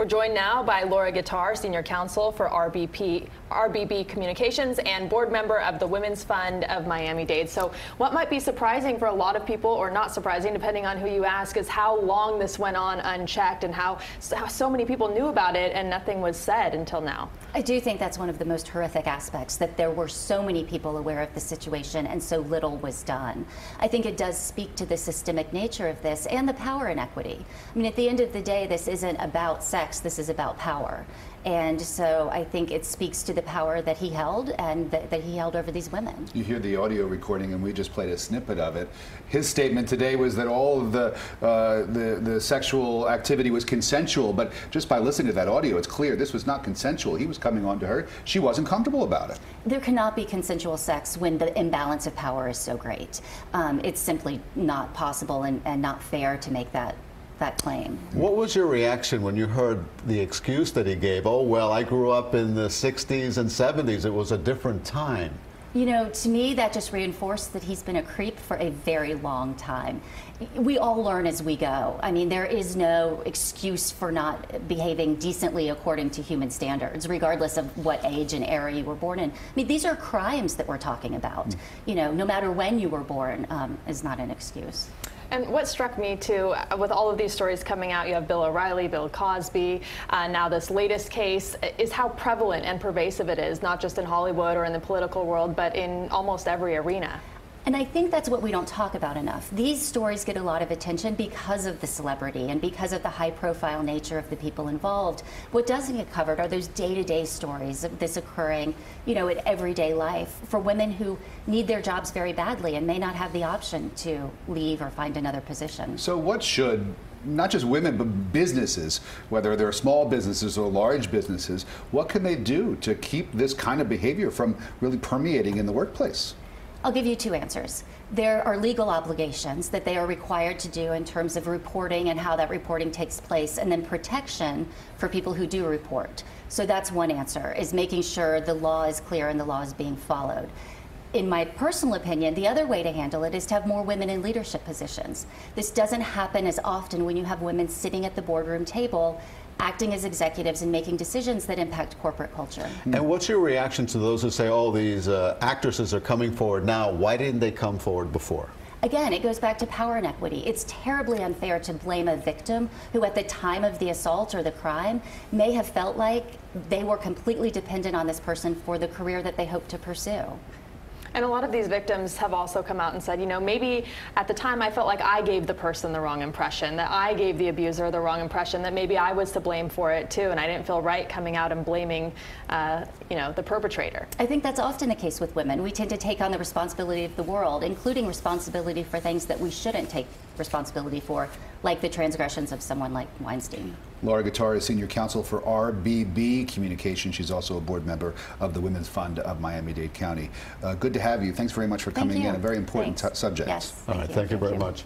We're joined now by Laura Guitar, Senior Counsel for RBB Communications and board member of the Women's Fund of Miami-Dade. So what might be surprising for a lot of people, or not surprising depending on who you ask, is how long this went on unchecked and how so many people knew about it and nothing was said until now. I do think that's one of the most horrific aspects, that there were so many people aware of the situation and so little was done. I think it does speak to the systemic nature of this and the power inequity. I mean, at the end of the day, this isn't about sex, this is about power. And so I think it speaks to the power that he held and that he held over these women. You hear the audio recording, and we just played a snippet of it. His statement today was that all of the sexual activity was consensual, but just by listening to that audio, it's clear this was not consensual. He was coming on to her. She wasn't comfortable about it. There cannot be consensual sex when the imbalance of power is so great. It's simply not possible and not fair to make that claim. What was your reaction when you heard the excuse that he gave? Oh, well, I grew up in the 60s and 70s. It was a different time. You know, to me, that just reinforced that he's been a creep for a very long time. We all learn as we go. I mean, there is no excuse for not behaving decently according to human standards, regardless of what age and era you were born in. I mean, these are crimes that we're talking about. You know, no matter when you were born is not an excuse. And what struck me too, with all of these stories coming out, you have Bill O'Reilly, Bill Cosby, now this latest case, is how prevalent and pervasive it is, not just in Hollywood or in the political world, but in almost every arena. And I think that's what we don't talk about enough. These stories get a lot of attention because of the celebrity and because of the high-profile nature of the people involved. What doesn't get covered are those day-to-day stories of this occurring, you know, in everyday life for women who need their jobs very badly and may not have the option to leave or find another position. So what should, not just women, but businesses, whether they're small businesses or large businesses, what can they do to keep this kind of behavior from really permeating in the workplace? I'll give you two answers. There are legal obligations that they are required to do in terms of reporting and how that reporting takes place, and then protection for people who do report. So that's one answer, is making sure the law is clear and the law is being followed. In my personal opinion, the other way to handle it is to have more women in leadership positions. This doesn't happen as often when you have women sitting at the boardroom table acting as executives and making decisions that impact corporate culture. And what's your reaction to those who say, oh, these actresses are coming forward now, why didn't they come forward before? Again, it goes back to power inequity. It's terribly unfair to blame a victim who at the time of the assault or the crime may have felt like they were completely dependent on this person for the career that they hoped to pursue. And a lot of these victims have also come out and said, you know, maybe at the time I felt like I gave the person the wrong impression, that I gave the abuser the wrong impression, that maybe I was to blame for it too, and I didn't feel right coming out and blaming, you know, the perpetrator. I think that's often the case with women. We tend to take on the responsibility of the world, including responsibility for things that we shouldn't take responsibility for, like the transgressions of someone like Weinstein. Laura Guitar is Senior Counsel for RBB Communications. She's also a board member of the Women's Fund of Miami-Dade County. Good to have you. Thanks very much for coming in. A very important subject. Yes. All right. Thank you very much.